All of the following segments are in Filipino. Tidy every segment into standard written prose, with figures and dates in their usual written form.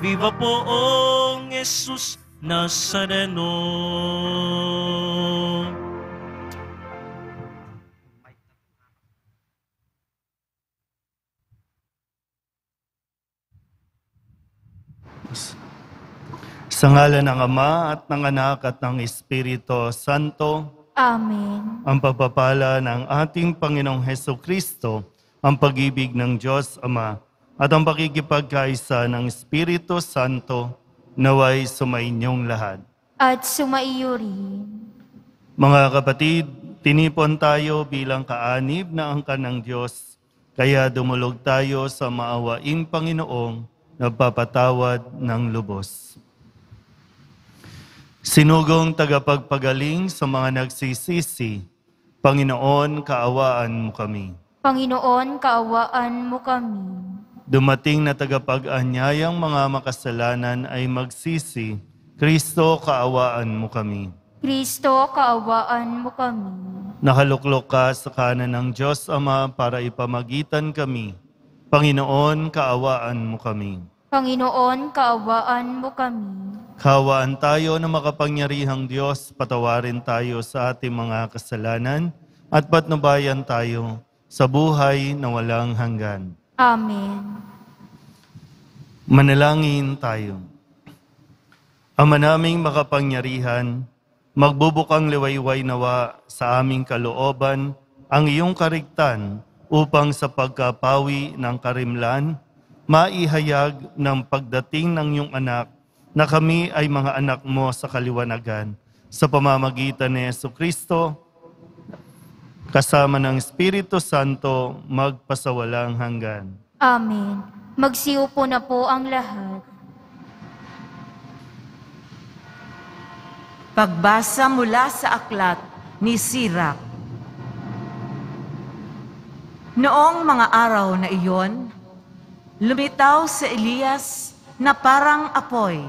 Viva poong Jesus Nazareno. Sa ngalan ng Ama at ng Anak at ng Espiritu Santo. Amen. Ang pagpapala ng ating Panginoong Hesukristo, ang pag-ibig ng Diyos Ama, at ang pakikipagkaisa ng Espiritu Santo, naway sumainyong lahat. At sumaiyo rin. Mga kapatid, tinipon tayo bilang kaanib na angkan ng Diyos, kaya dumulog tayo sa maawaing Panginoong nagpapatawad ng lubos. Sinugong tagapagpagaling sa mga nagsisisi, Panginoon, kaawaan mo kami. Panginoon, kaawaan mo kami. Dumating na tagapag-anyayang mga makasalanan ay magsisi, Kristo, kaawaan mo kami. Kristo, kaawaan mo kami. Nakaluklok ka sa kanan ng Diyos Ama para ipamagitan kami. Panginoon, kaawaan mo kami. Panginoon, kaawaan mo kami. Kaawaan tayo na makapangyarihang Diyos, patawarin tayo sa ating mga kasalanan at patnubayan tayo sa buhay na walang hanggan. Amen. Manalangin tayo. Ama naming makapangyarihan, magbubukang liwayway nawa sa aming kalooban ang iyong karigtan upang sa pagkapawi ng karimlan, maihayag ng pagdating ng iyong anak na kami ay mga anak mo sa kaliwanagan sa pamamagitan ni Jesucristo, kasama ng Espiritu Santo, magpasawalang hanggan. Amen. Magsiupo na po ang lahat. Pagbasa mula sa aklat ni Sirach. Noong mga araw na iyon, lumitaw si Elias na parang apoy.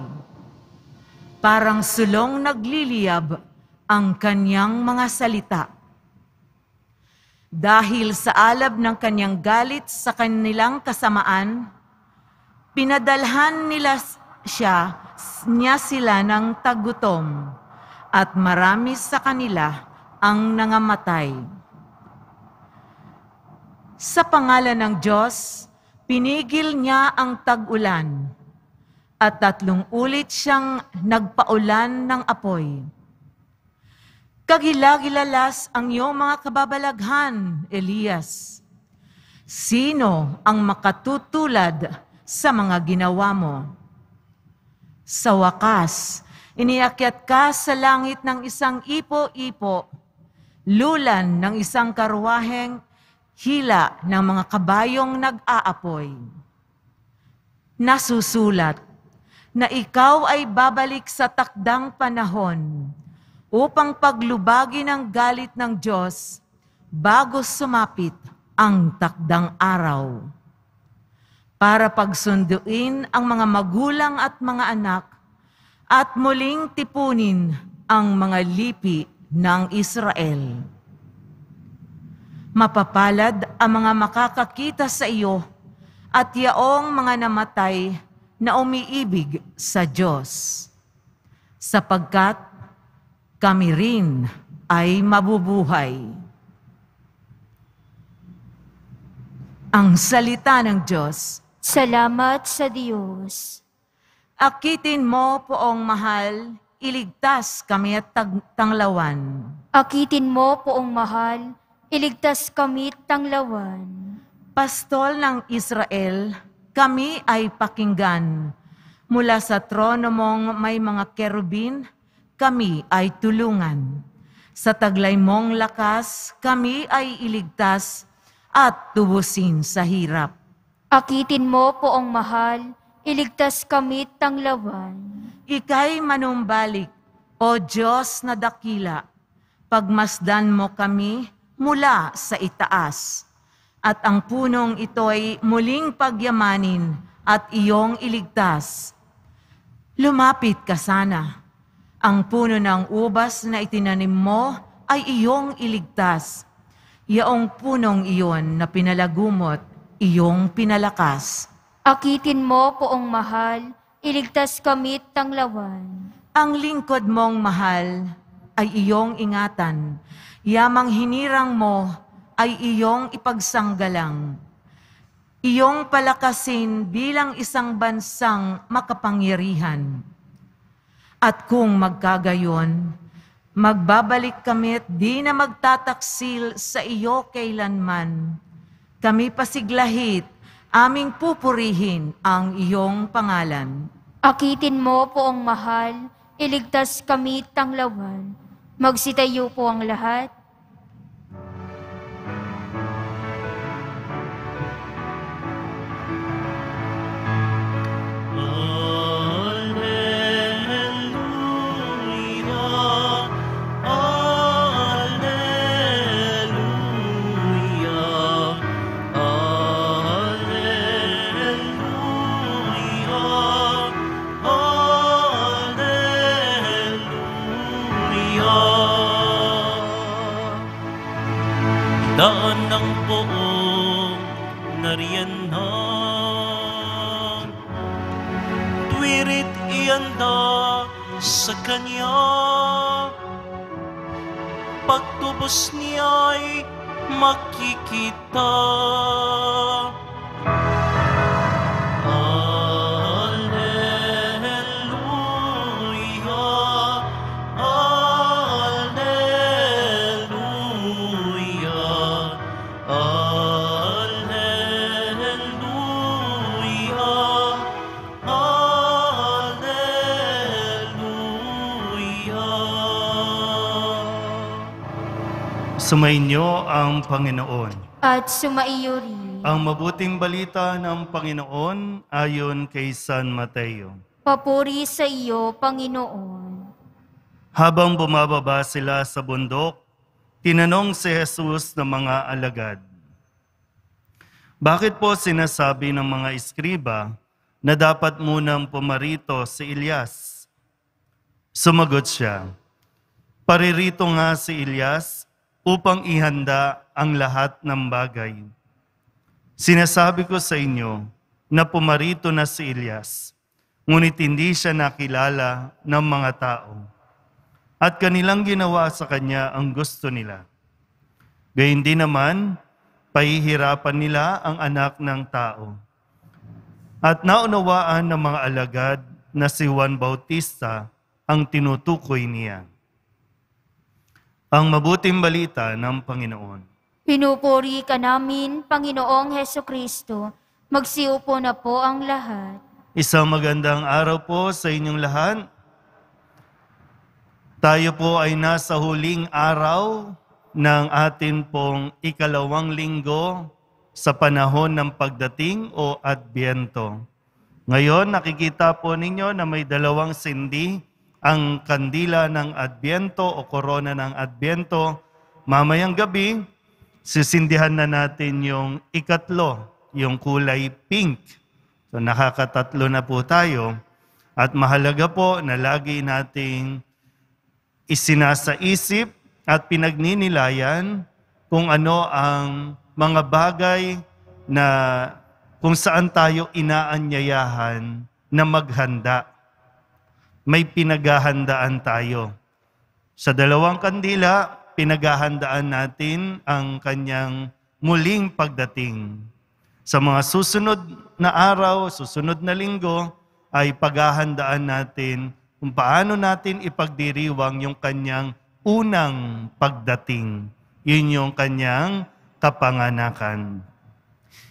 Parang sulong nagliliyab ang kanyang mga salita. Dahil sa alab ng kanyang galit sa kanilang kasamaan, pinadalhan niya sila ng tagutom, at marami sa kanila ang nangamatay. Sa pangalan ng Diyos, pinigil niya ang tag-ulan, at 3 ulit siyang nagpaulan ng apoy. Kagilagilalas ang iyong mga kababalaghan, Elias. Sino ang makatutulad sa mga ginawa mo? Sa wakas, iniakyat ka sa langit ng isang ipo-ipo, lulan ng isang karwaheng hila ng mga kabayong nag-aapoy. Nasusulat na ikaw ay babalik sa takdang panahon upang paglubagi ng galit ng Diyos bago sumapit ang takdang araw. Para pagsunduin ang mga magulang at mga anak at muling tipunin ang mga lipi ng Israel. Mapapalad ang mga makakakita sa iyo at yaong mga namatay na umiibig sa Diyos, sapagkat kami rin ay mabubuhay. Ang salita ng Diyos. Salamat sa Diyos. Akitin mo, poong mahal, iligtas kami at tanglawan. Akitin mo, poong mahal, iligtas kami tanglawan. Pastol ng Israel, kami ay pakinggan. Mula sa trono mong may mga kerubin, kami ay tulungan. Sa taglay mong lakas, kami ay iligtas at tubusin sa hirap. Akitin mo, poong mahal, iligtas kami tanglawan. Ika'y manumbalik, o Diyos na dakila. Pagmasdan mo kami mula sa itaas. At ang punong ito'y muling pagyamanin at iyong iligtas. Lumapit ka sana. Ang puno ng ubas na itinanim mo ay iyong iligtas. Yaong punong iyon na pinalagumot, iyong pinalakas. Akitin mo, poong mahal, iligtas kami tanglawan. Ang lingkod mong mahal ay iyong ingatan. Yamang hinirang mo ay iyong ipagsanggalang. Iyong palakasin bilang isang bansang makapangyarihan. At kung magkagayon, magbabalik kami't di na magtataksil sa iyo kailanman. Kami pasiglahit, aming pupurihin ang iyong pangalan. Akitin mo poong mahal, iligtas kami tanglawan. Magsitayo po ang lahat. Daan ng buong nariyanan, tuwirit ianda sa Kanya, pagtubos niya'y makikita. Sumainyo ang Panginoon. At sumaiyo rin. Ang mabuting balita ng Panginoon ayon kay San Mateo. Papuri sa iyo, Panginoon. Habang bumababa sila sa bundok, tinanong si Jesus ng mga alagad, "Bakit po sinasabi ng mga eskriba na dapat munang pumarito si Elias?" Sumagot siya, "Paririto nga si Elias upang ihanda ang lahat ng bagay. Sinasabi ko sa inyo na pumarito na si Elias, ngunit hindi siya nakilala ng mga tao. At kanilang ginawa sa kanya ang gusto nila. Gayun din naman, pahihirapan nila ang anak ng tao." At naunawaan ng mga alagad na si Juan Bautista ang tinutukoy niya. Ang mabuting balita ng Panginoon. Pinupuri ka namin, Panginoong Hesukristo. Magsiupo na po ang lahat. Isang magandang araw po sa inyong lahat. Tayo po ay nasa huling araw ng atin pong ikalawang linggo sa panahon ng pagdating o Adbyento. Ngayon, nakikita po ninyo na may dalawang sindi, ang kandila ng Adbyento o korona ng Adbyento. Mamayang gabi, sisindihan na natin yung ikatlo, yung kulay pink. So nakakatatlo na po tayo. At mahalaga po na lagi nating isinasaisip at pinagninilayan kung ano ang mga bagay na kung saan tayo inaanyayahan na maghanda. May pinaghahandaan tayo. Sa dalawang kandila, pinaghahandaan natin ang kanyang muling pagdating. Sa mga susunod na araw, susunod na linggo, ay paghahandaan natin kung paano natin ipagdiriwang yung kanyang unang pagdating. Yun yung kanyang kapanganakan.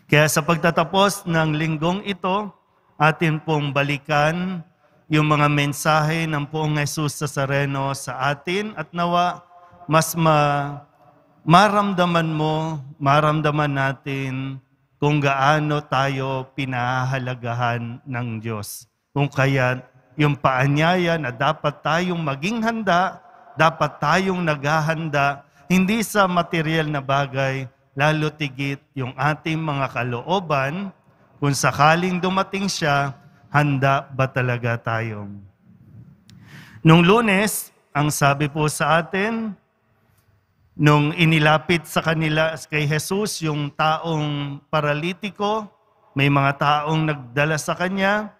Kaya sa pagtatapos ng linggong ito, atin pong balikan yung mga mensahe ng Poong Jesus Nazareno sa atin at nawa mas maramdaman natin kung gaano tayo pinahahalagahan ng Diyos. Kung kaya yung paanyaya na dapat tayong maging handa, dapat tayong naghahanda, hindi sa material na bagay, lalo tigit yung ating mga kalooban, kung sakaling dumating siya, handa ba talaga tayo? Nung Lunes, ang sabi po sa atin, nung inilapit sa kanila kay Jesus yung taong paralitiko, may mga taong nagdala sa kanya,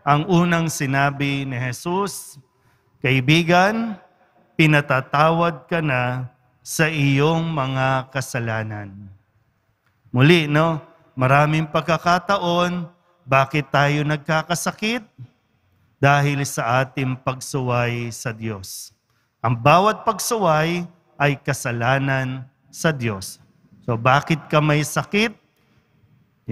ang unang sinabi ni Jesus, kaibigan, pinatatawad ka na sa iyong mga kasalanan. Muli, no? Maraming pagkakataon, bakit tayo nagkakasakit? Dahil sa ating pagsuway sa Diyos. Ang bawat pagsuway ay kasalanan sa Diyos. So bakit ka may sakit?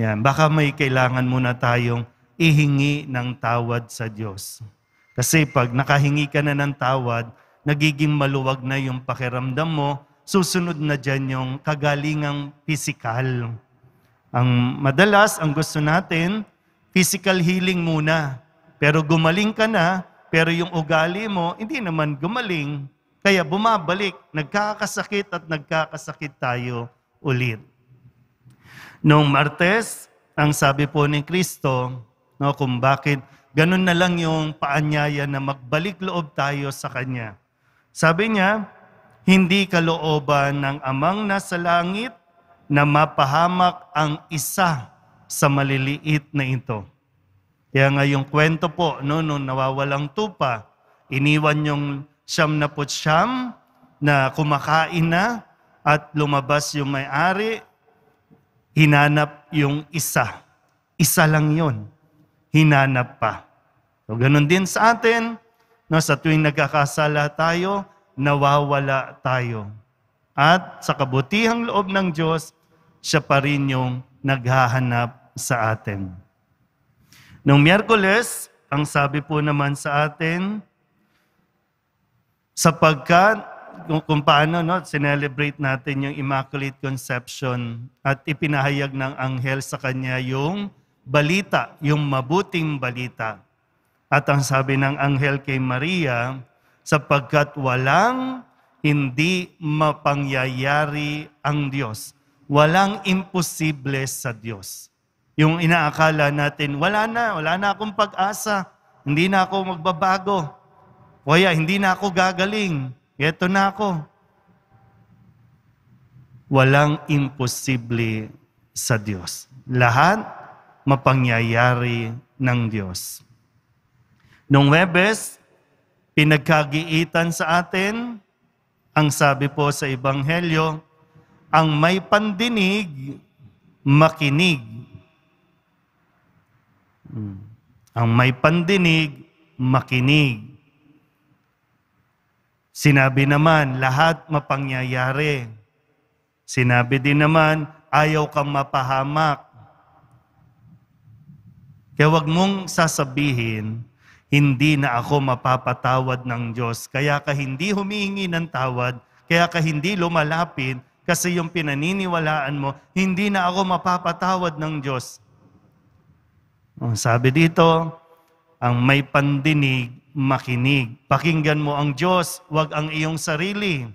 Yan, baka may kailangan muna tayong ihingi ng tawad sa Diyos. Kasi pag nakahingi ka na ng tawad, nagiging maluwag na yung pakiramdam mo, susunod na dyan yung kagalingang pisikal. Ang madalas, ang gusto natin, physical healing muna. Pero gumaling ka na, pero yung ugali mo, hindi naman gumaling. Kaya bumabalik, nagkakasakit at nagkakasakit tayo ulit. Noong Martes, ang sabi po ni Kristo, no, kung bakit ganun na lang yung paanyaya na magbalik loob tayo sa Kanya. Sabi niya, hindi kalooban ng Amang nasa langit na mapahamak ang isa sa maliliit na ito. Kaya nga yung kwento po, no, nung nawawalang tupa, iniwan yung 99 na kumakain na at lumabas yung may-ari, hinanap yung isa. Isa lang yun. Hinanap pa. So, ganun din sa atin, no, sa tuwing nagkakasala tayo, nawawala tayo. At sa kabutihang loob ng Diyos, siya pa rin yung naghahanap sa atin. Noong Miyerkules, ang sabi po naman sa atin, sapagkat kung paano sinelebrate natin yung Immaculate Conception at ipinahayag ng anghel sa kanya yung balita, yung mabuting balita. At ang sabi ng anghel kay Maria, sapagkat walang hindi mapangyayari ang Diyos. Walang imposible sa Diyos. Yung inaakala natin, wala na akong pag-asa, hindi na ako magbabago, kaya hindi na ako gagaling, eto na ako. Walang imposible sa Diyos. Lahat mapangyayari ng Diyos. Nung Huwebes, pinagkagiitan sa atin, ang sabi po sa Ebanghelyo, ang may pandinig, makinig. Ang may pandinig, makinig. Sinabi naman, lahat mapangyayari. Sinabi din naman, ayaw kang mapahamak. Kaya wag mong sasabihin, hindi na ako mapapatawad ng Diyos. Kaya ka hindi humihingi ng tawad, kaya ka hindi lumalapit, kasi yung pinaniniwalaan mo, hindi na ako mapapatawad ng Diyos. Sabi dito, ang may pandinig, makinig. Pakinggan mo ang Diyos, wag ang iyong sarili.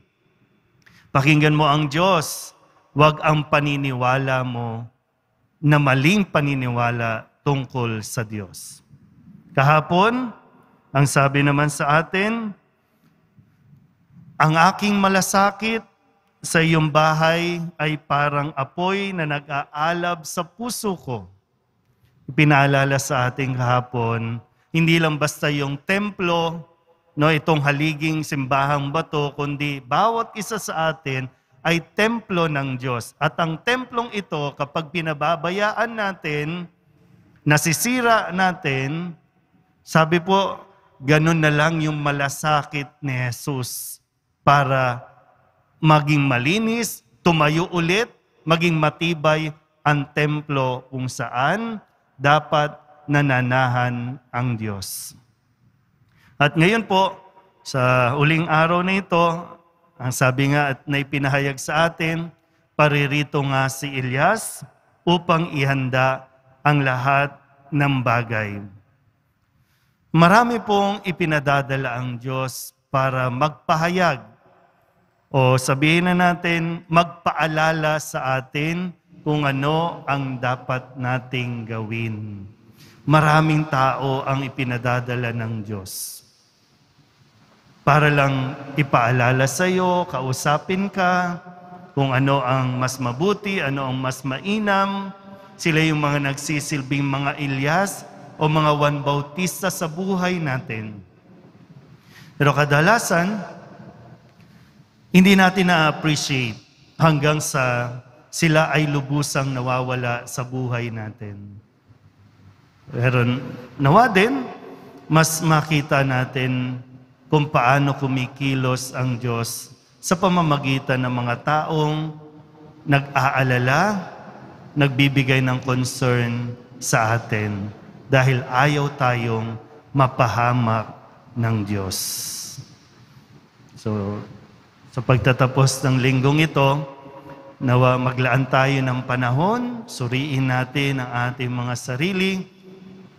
Pakinggan mo ang Diyos, wag ang paniniwala mo na maling paniniwala tungkol sa Diyos. Kahapon, ang sabi naman sa atin, ang aking malasakit sa iyong bahay ay parang apoy na nag-aalab sa puso ko. Ipinaalala sa ating kahapon, hindi lang basta yung templo, itong haliging simbahang bato, kundi bawat isa sa atin ay templo ng Diyos. At ang templong ito, kapag pinababayaan natin, nasisira natin, sabi po, ganun na lang yung malasakit ni Jesus para maging malinis, tumayo ulit, maging matibay ang templo kung saan dapat nananahan ang Diyos. At ngayon po, sa uling araw na ito, ang sabi nga at naipinahayag sa atin, paririto nga si Elias upang ihanda ang lahat ng bagay. Marami pong ipinadadala ang Diyos para magpahayag o sabihin na natin, magpaalala sa atin kung ano ang dapat nating gawin. Maraming tao ang ipinadadala ng Diyos. Para lang ipaalala sa iyo, kausapin ka, kung ano ang mas mabuti, ano ang mas mainam. Sila yung mga nagsisilbing mga Elias o mga Juan Bautista sa buhay natin. Pero kadalasan, hindi natin na-appreciate hanggang sa sila ay lubusang nawawala sa buhay natin. Pero nawa din, mas makita natin kung paano kumikilos ang Diyos sa pamamagitan ng mga taong nag-aalala, nagbibigay ng concern sa atin dahil ayaw tayong mapahamak ng Diyos. So, sa pagtatapos ng linggong ito, nawa maglaan tayo ng panahon, suriin natin ang ating mga sarili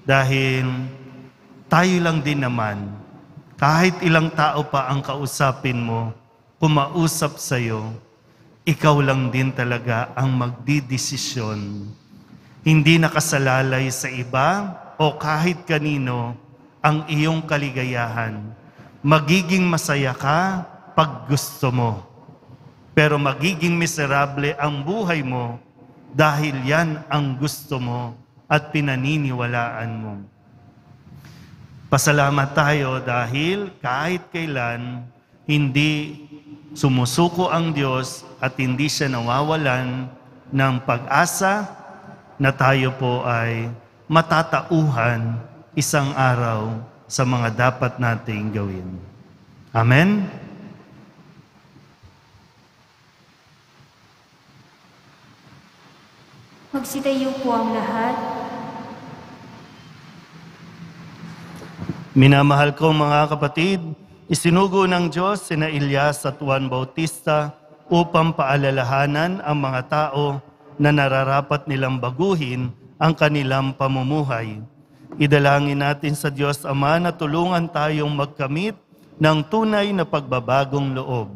dahil tayo lang din naman, kahit ilang tao pa ang kausapin mo, kumausap sa'yo, ikaw lang din talaga ang magdidesisyon. Hindi nakasalalay sa iba o kahit kanino ang iyong kaligayahan. Magiging masaya ka pag gusto mo. Pero magiging miserable ang buhay mo dahil yan ang gusto mo at pinaniniwalaan mo. Pasalamat tayo dahil kahit kailan hindi sumusuko ang Diyos at hindi siya nawawalan ng pag-asa na tayo po ay matatauhan isang araw sa mga dapat nating gawin. Amen? Magsitayo po ang lahat. Minamahal kong mga kapatid, isinugo ng Diyos sina Elias at Juan Bautista upang paalalahanan ang mga tao na nararapat nilang baguhin ang kanilang pamumuhay. Idalangin natin sa Diyos Ama na tulungan tayong magkamit ng tunay na pagbabagong loob.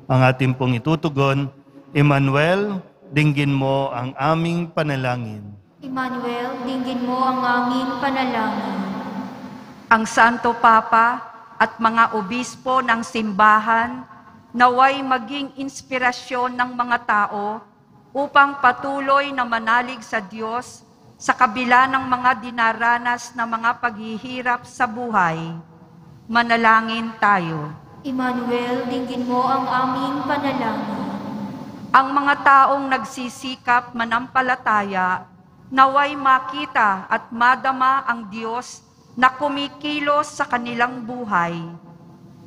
Ang ating pong itutugon, Emmanuel, dinggin mo ang aming panalangin. Emmanuel, dinggin mo ang aming panalangin. Ang Santo Papa at mga obispo ng simbahan naway maging inspirasyon ng mga tao upang patuloy na manalig sa Diyos sa kabila ng mga dinaranas na mga paghihirap sa buhay. Manalangin tayo. Emmanuel, dinggin mo ang aming panalangin. Ang mga taong nagsisikap manampalataya naway makita at madama ang Diyos na kumikilos sa kanilang buhay.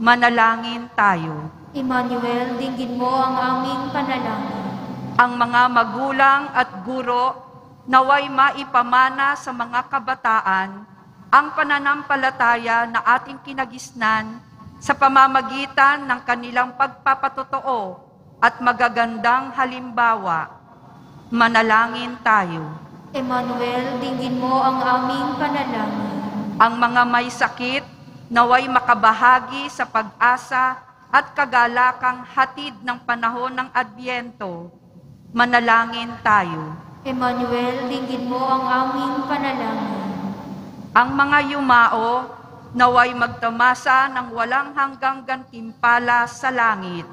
Manalangin tayo. Emmanuel, dinggin mo ang aming panalangin. Ang mga magulang at guro naway maipamana sa mga kabataan ang pananampalataya na ating kinagisnan sa pamamagitan ng kanilang pagpapatotoo at magagandang halimbawa. Manalangin tayo. Emmanuel, dinggin mo ang aming panalangin. Ang mga may sakit naway makabahagi sa pag-asa at kagalakang hatid ng panahon ng Adbyento. Manalangin tayo. Emmanuel, dinggin mo ang aming panalangin. Ang mga yumao naway magtamasa ng walang hanggang gantimpala sa langit.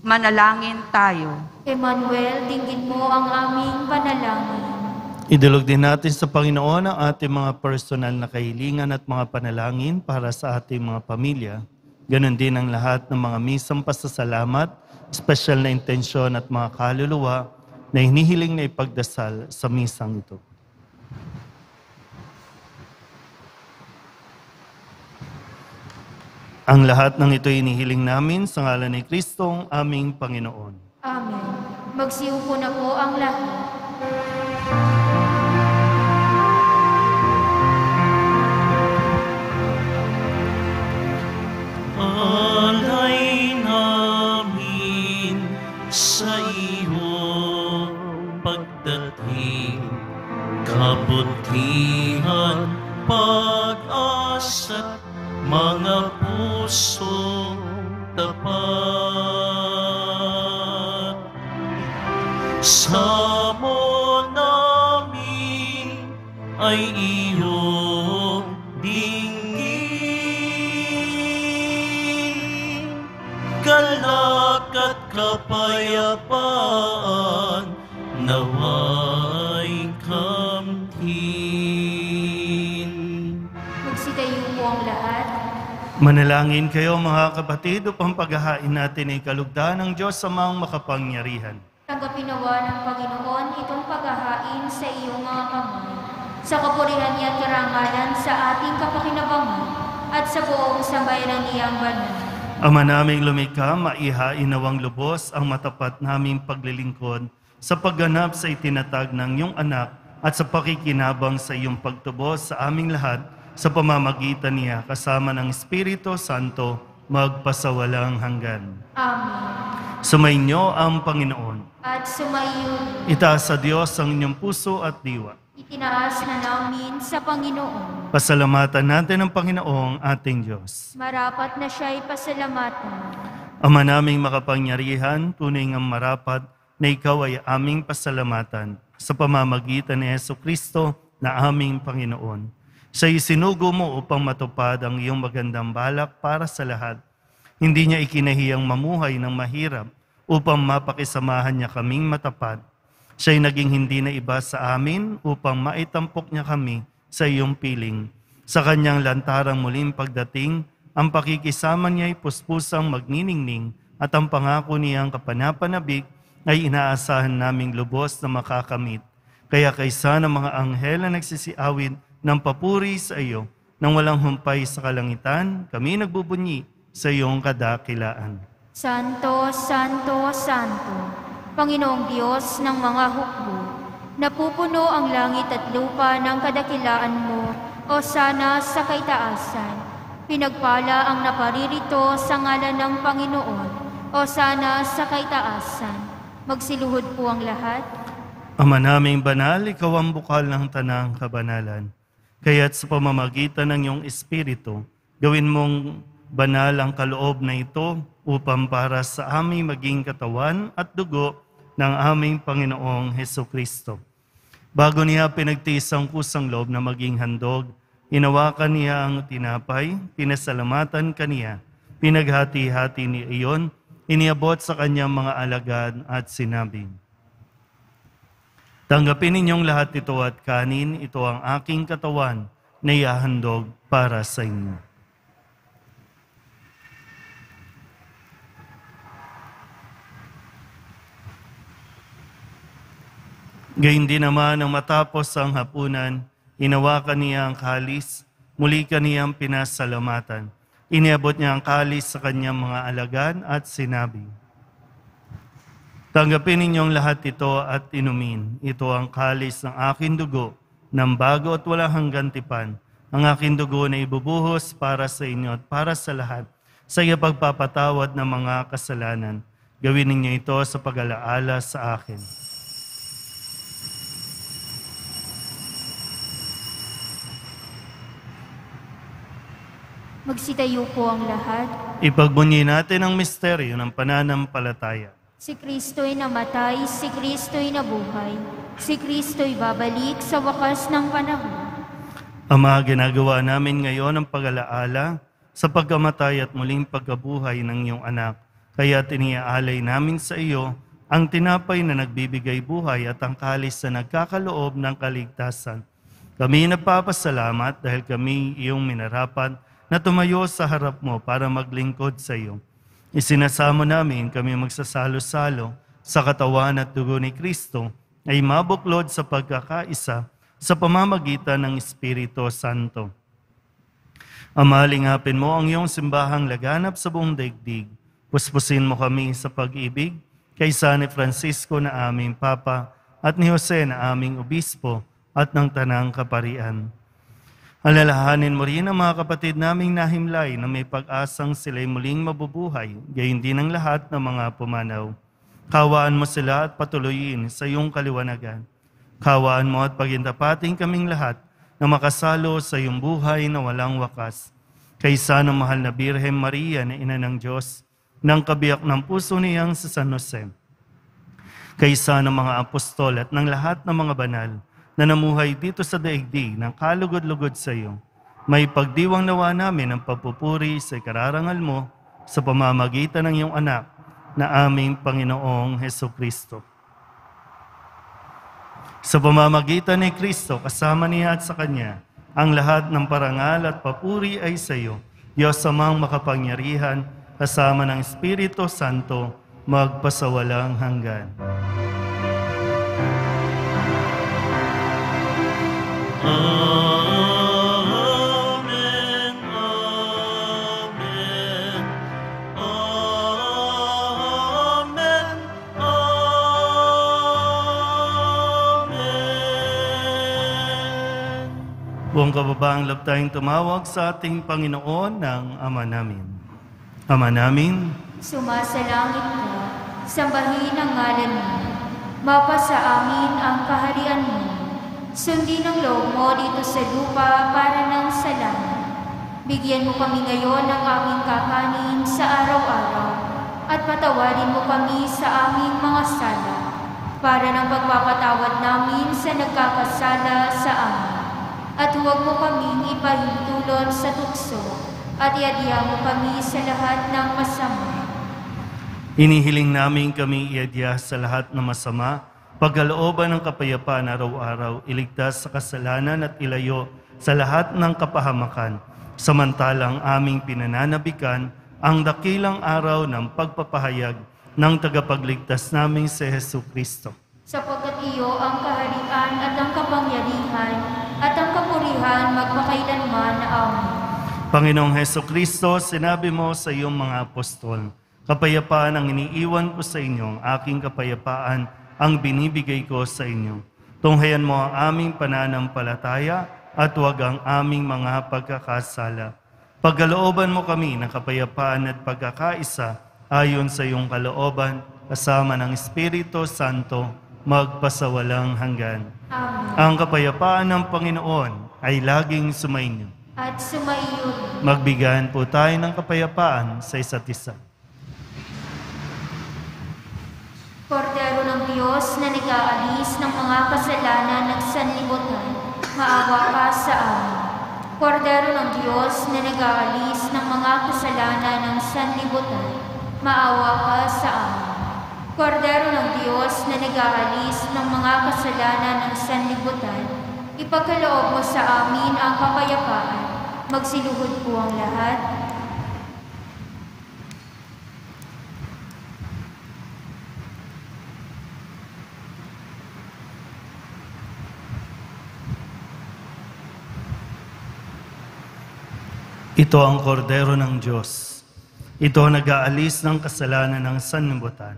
Manalangin tayo. Emmanuel, dinggin mo ang aming panalangin. Idulog din natin sa Panginoon ang ating mga personal na kahilingan at mga panalangin para sa ating mga pamilya. Ganon din ang lahat ng mga misang pasasalamat, espesyal na intensyon at mga kaluluwa na hinihiling na ipagdasal sa misang ito. Ang lahat ng ito hinihiling namin sa ngalan ni Kristong aming Panginoon. Amen. Magsiupo na po ang lahat. Alay namin sa iyong pagdating, kabutihan, pag-asa't mga pusong tapat. Sa mo namin ay iyong dinggin, galak at kapayapaan naway kamtin. Magsitayo po ang lahat. Manalangin kayo mga kapatid upang paghahain natin ay kalugdan ng Diyos Amang makapangyarihan. Tanggapin nawa ng Panginoon itong paghahain sa iyong mga kamay, sa kapurihan niya at karangalan sa ating kapakinabangan at sa buong sambayanan niyang banal. Ama naming lumikha, maihain nawang lubos ang matapat naming paglilingkod sa pagganap sa itinatag ng iyong anak at sa pakikinabang sa iyong pagtubos sa aming lahat sa pamamagitan niya kasama ng Espiritu Santo magpasawalang hanggan. Amen. Sumainyo ang Panginoon. At sumayo, Itaas sa Diyos ang inyong puso at diwa. itinaas na namin sa Panginoon. Pasalamatan natin ang Panginoong ating Diyos. Marapat na siya'y pasalamatan. Ama naming makapangyarihan, tunay ngang marapat na ikaw ay aming pasalamatan sa pamamagitan ni Jesucristo na aming Panginoon. Siya'y sinugo mo upang matupad ang iyong magandang balak para sa lahat. Hindi niya ikinahiyang mamuhay ng mahirap upang mapakisamahan niya kaming matapat. Siya'y naging hindi na iba sa amin upang maitampok niya kami sa iyong piling. Sa kanyang lantarang muling pagdating, ang pakikisama niya ay puspusang magniningning at ang pangako niyang kapanapanabik ay inaasahan naming lubos na makakamit. Kaya kaysa ng mga anghel na nagsisiawit ng papuri sa iyo, nang walang humpay sa kalangitan, kami nagbubunyi sa iyong kadakilaan. Santo, Santo, Santo, Panginoong Diyos ng mga hukbo, napupuno ang langit at lupa ng kadakilaan mo, o sana sa kaitaasan. Pinagpala ang naparirito sa ngalan ng Panginoon, o sana sa kaitaasan. Magsiluhod po ang lahat. Ama naming banal, ikaw ang bukal ng tanang kabanalan. Kaya't sa pamamagitan ng iyong Espiritu, gawin mong banal ang kaloob na ito upang para sa aming maging katawan at dugo ng aming Panginoong Hesukristo. Bago niya pinagtiis ang kusang loob na maging handog, inawakan niya ang tinapay, pinasalamatan kaniya, pinaghati-hati ni iyon, iniabot sa kanyang mga alagad at sinabi, "Tanggapin ninyong lahat ito at kanin, ito ang aking katawan na ihahandog para sa inyo." Gayun din naman nang matapos ang hapunan, inawakan niya ang kalis, muli kaniyang pinasalamatan. Iniabot niya ang kalis sa kanyang mga alagad at sinabi, "Tanggapin ninyong lahat ito at inumin. Ito ang kalis ng aking dugo, ng bago at walang hanggang tipan. Ang aking dugo na ibubuhos para sa inyo at para sa lahat, sa pagpapatawad ng mga kasalanan. Gawin ninyo ito sa pag-alaala sa akin." Magsitayo po ang lahat. Ipagbunyi natin ang misteryo ng pananampalataya. Si Kristo'y namatay, si Kristo'y nabuhay, si Kristo'y babalik sa wakas ng panahon. Ama, ginagawa namin ngayon ang pag-alaala sa pagkamatay at muling pagkabuhay ng iyong anak. Kaya tiniaalay namin sa iyo ang tinapay na nagbibigay buhay at ang kalis na nagkakaloob ng kaligtasan. Kami nagpapasalamat dahil kami iyong minarapat na tumayo sa harap mo para maglingkod sa iyo. Isinasamo namin kami magsasalo-salo sa katawan at dugo ni Kristo ay mabuklod sa pagkakaisa sa pamamagitan ng Espiritu Santo. Ama, lingapin mo ang iyong simbahang laganap sa buong daigdig. Puspusin mo kami sa pag-ibig kaysa ni Francisco na aming Papa at ni Jose na aming Obispo at ng Tanang Kaparian. Alalahanin mo rin ang mga kapatid naming nahimlay na may pag-asang sila'y muling mabubuhay, gayon din ang lahat ng mga pumanaw. Kawaan mo sila at patuloyin sa iyong kaliwanagan. Kawaan mo at pagintapating kaming lahat na makasalo sa iyong buhay na walang wakas. Kaysa ng mahal na Birhen Maria na Ina ng Diyos, ng kabiyak ng puso niyang sa San Jose. Kaysa ng mga apostol at ng lahat ng mga banal, na namuhay dito sa daigdig ng kalugod-lugod sa iyo, may pagdiwang nawa namin ang pagpupuri sa ikararangal mo sa pamamagitan ng iyong anak na aming Panginoong Hesukristo. Sa pamamagitan ni Kristo, kasama niya at sa Kanya, Ang lahat ng parangal at papuri ay sa iyo, Diyos Amang makapangyarihan, kasama ng Espiritu Santo, magpasawalang hanggan. Amen, amen, amen, amen. Buong kababaang loob tayong tumawag sa ating Panginoon ng Ama namin. Ama namin, Sumasalangit ka, sambahin ang ngalan mo. Mapasa amin ang kaharian mo. Sundin ang loob mo dito sa lupa para ng sa langit. Bigyan mo kami ngayon ng aming kakanin sa araw-araw at patawarin mo kami sa aming mga sala para ng pagpapatawad namin sa nagkakasala sa amin. At huwag mo kaming ipahintulot sa tukso at iadya mo kami sa lahat ng masama. Hinihiling namin kami iadya sa lahat ng masama, pagkalooban ng kapayapaan araw-araw, iligtas sa kasalanan at ilayo sa lahat ng kapahamakan, samantalang aming pinananabikan ang dakilang araw ng pagpapahayag ng tagapagligtas naming si Jesucristo. Sapagkat iyo ang kaharian at ang kapangyarihan at ang kapurihan magpakailanman. Amen. Panginoong Jesucristo, sinabi mo sa iyong mga apostol, kapayapaan ang iniiwan ko sa inyo, aking kapayapaan ang binibigay ko sa inyo. Tunghayan mo ang aming pananampalataya at huwag ang aming mga pagkakasala. Pagkalooban mo kami ng kapayapaan at pagkakaisa ayon sa iyong kalooban, kasama ng Espiritu Santo, magpasawalang hanggan. Amen. Ang kapayapaan ng Panginoon ay laging sumainyo. At sumaiyo rin. Magbigayan po tayo ng kapayapaan sa isa't isa. Kordero ng Diyos na nag-aalis ng mga kasalanan ng sanlibutan, maawa ka sa amin. Kordero ng Diyos na nag-aalis ng mga kasalanan ng sanlibutan, maawa ka sa amin. Kordero ng Diyos na nag-aalis ng mga kasalanan ng sanlibutan, ipagkaloob mo sa amin ang kapayapaan. Magsiluhod po ang lahat. Ito ang kordero ng Diyos. Ito ang nag-aalis ng kasalanan ng sanlibutan.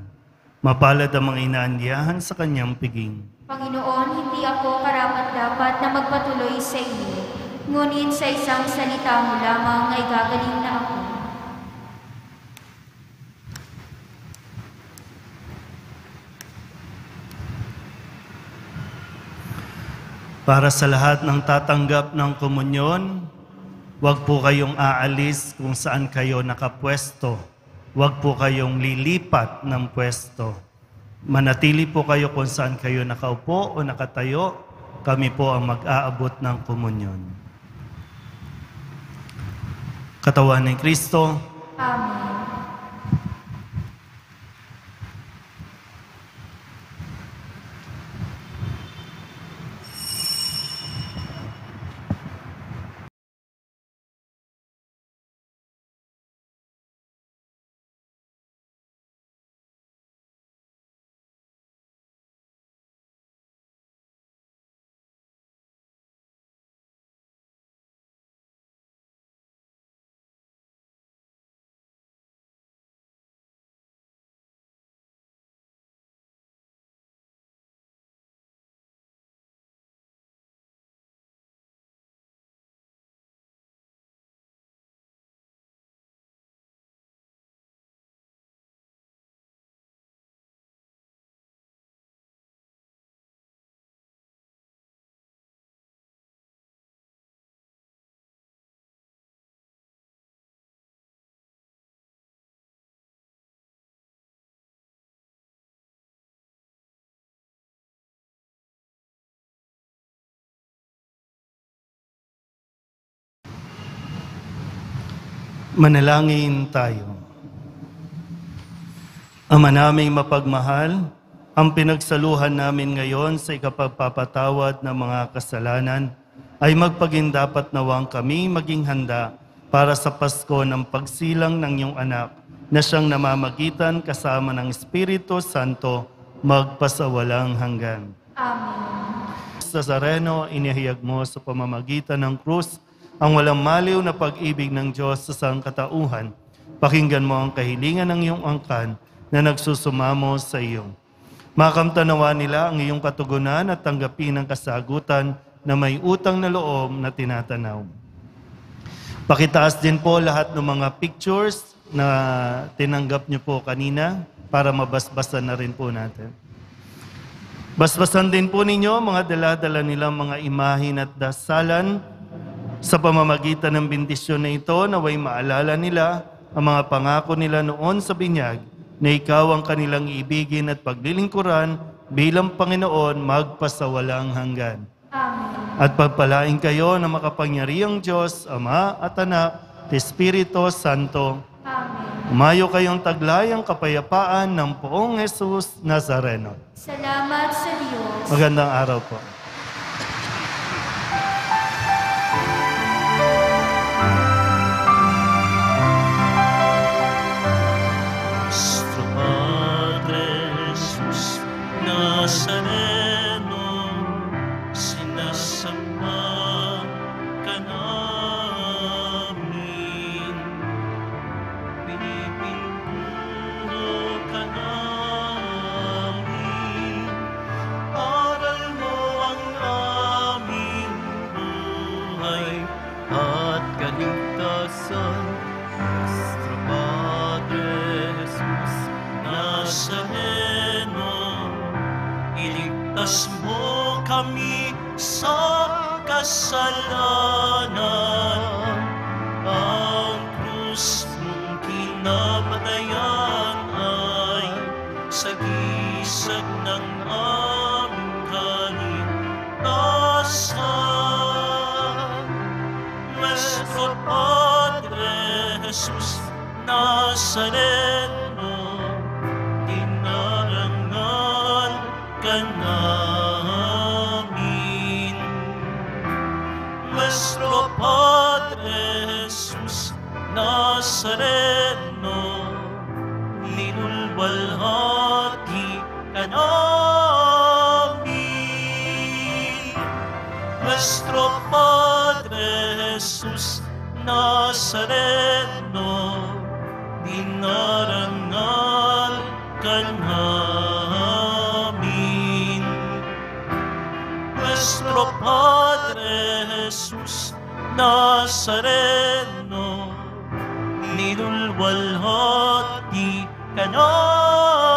Mapalad ang mga inaanyayahan sa kanyang piging. Panginoon, hindi ako karapat-dapat na magpatuloy sa iyo, ngunit sa isang salita mo lamang ay gagaling na ako. Para sa lahat ng tatanggap ng komunyon, huwag po kayong aalis kung saan kayo nakapwesto. Huwag po kayong lilipat ng pwesto. Manatili po kayo kung saan kayo nakaupo o nakatayo. Kami po ang mag-aabot ng komunyon. Katawan ni Kristo. Amen. Manalangin tayo. Ama naming mapagmahal, ang pinagsaluhan namin ngayon sa ikapagpapatawad ng mga kasalanan ay magpagindapat nawang kami maging handa para sa Pasko ng pagsilang ng iyong anak na siyang namamagitan kasama ng Espiritu Santo magpasawalang hanggan. Amen. Sa Nazareno, inihayag mo sa pamamagitan ng krus ang walang maliw na pag-ibig ng Diyos sa sangkatauhan. Pakinggan mo ang kahilingan ng iyong angkan na nagsusumamo sa iyo. Makamtanawa nila ang iyong katugunan at tanggapin ang kasagutan na may utang na loob na tinatanaw. Pakitaas din po lahat ng mga pictures na tinanggap niyo po kanina para mabasbasan na rin po natin. Basbasan din po ninyo mga dala-dala nilang mga imahin at dasalan sa pamamagitan ng bendisyon na ito, naway maalala nila ang mga pangako nila noon sa binyag na ikaw ang kanilang ibigin at paglilingkuran bilang Panginoon magpasawalang hanggan. Amen. At pagpalain kayo ng makapangyarihang Diyos, Ama at Anak, at Espiritu Santo. Amen. Umayo kayong taglayang kapayapaan ng Poong Jesus Nazareno. Salamat sa Diyos. Magandang araw po. Nuestro Padre Jesús Nazareno, sinasamba ka namin, pinipintuho ka namin, aral mo ang aming buhay at kaligtasan. Nuestro Padre Jesús Nazareno, iligtas mo kami sa kasalanan. Ang krus mong kinapatayan ay sagisag ng aming kaligtasan. Nuestro Padre Jesús Nazareno, dinarangal ka namin. Nuestro Padre Jesús Nazareno, nilulwalhati ka namin. Nuestro Padre Jesús Nazareno, dinarangal ka namin. Nuestro Padre Jesús Nazareno, nilulwalhati ka namin.